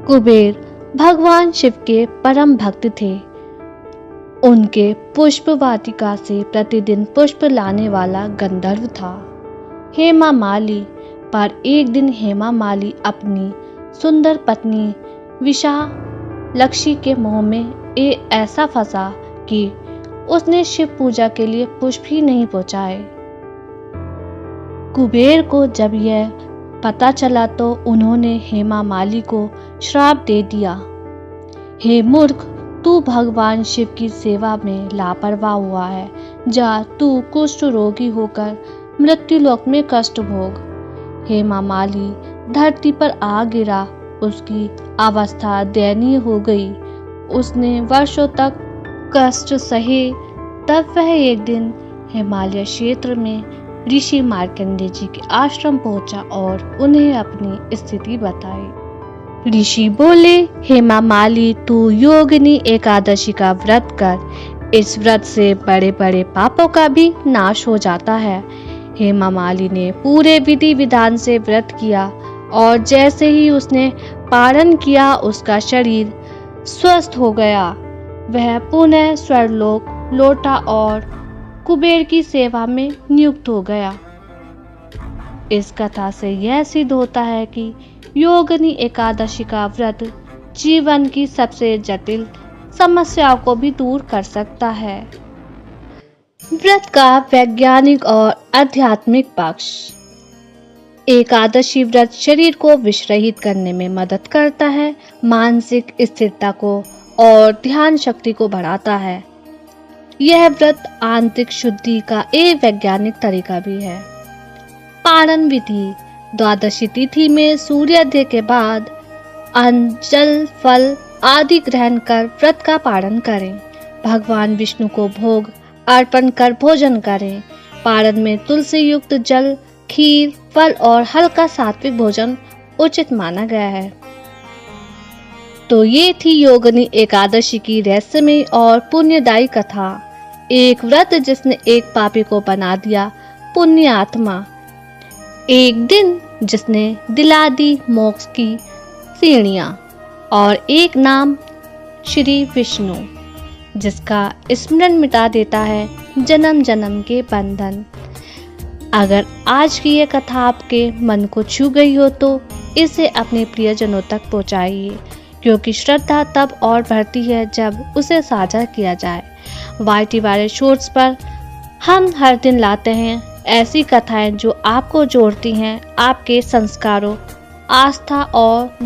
कुबेर भगवान शिव के परम भक्त थे। उनके पुष्प वाटिका से प्रतिदिन पुष्प लाने वाला गंधर्व था हेमा माली। पर एक दिन हेमा माली अपनी सुंदर पत्नी विशालक्षी के मोह में ऐसा फंसा कि उसने शिव पूजा के लिए पुष्प ही नहीं पहुंचाए। कुबेर को जब यह पता चला तो उन्होंने हेमा माली को श्राप दे दिया। हे मूर्ख, तू भगवान शिव की सेवा में लापरवाह हुआ है। जा, तू कुष्ठ रोगी होकर मृत्युलोक में कष्ट भोग। हेमा माली धरती पर आ गिरा। उसकी अवस्था दयनीय हो गई। उसने वर्षों तक कष्ट सहे। तब वह एक दिन हिमालय क्षेत्र में ऋषि मार्कंडेय जी के आश्रम पहुंचा और उन्हें अपनी स्थिति बताई। ऋषि बोले, हेमा माली, तू योगिनी एकादशी का व्रत कर। इस व्रत से बड़े बड़े पापों का भी नाश हो जाता है। हेमा माली ने पूरे विधि विधान से व्रत किया और जैसे ही उसने पारण किया उसका शरीर स्वस्थ हो गया। वह पुनः स्वर्गलोक लौटा और कुबेर की सेवा में नियुक्त हो गया। इस कथा से यह सिद्ध होता है कि योगिनी एकादशी का व्रत जीवन की सबसे जटिल समस्याओं को भी दूर कर सकता है। व्रत का वैज्ञानिक और आध्यात्मिक पक्ष। एकादशी व्रत शरीर को विश्रहित करने में मदद करता है, मानसिक स्थिरता को और ध्यान शक्ति को बढ़ाता है। यह व्रत आंतरिक शुद्धि का एक वैज्ञानिक तरीका भी है। पारण विधि। द्वादशी तिथि में सूर्योदय के बाद अन्न, जल, फल आदि ग्रहण कर व्रत का पारण करें। भगवान विष्णु को भोग अर्पण कर भोजन करें। पारण में तुलसी युक्त जल, खीर, फल और हल्का सात्विक भोजन उचित माना गया है। तो ये थी योगिनी एकादशी की रहस्यमयी और पुण्यदायी कथा। एक व्रत जिसने एक पापी को बना दिया पुण्य आत्मा। एक दिन जिसने दिला दी मोक्ष की सीढ़ियां। और एक नाम श्री विष्णु, जिसका स्मरण मिटा देता है जन्म जन्म के बंधन। अगर आज की ये कथा आपके मन को छू गई हो तो इसे अपने प्रियजनों तक पहुंचाइए, क्योंकि श्रद्धा तब और बढ़ती है जब उसे साझा किया जाए। YT वायरस शोर्ट्स पर हम हर दिन लाते हैं ऐसी कथाएं जो आपको जोड़ती हैं आपके संस्कारों, आस्था और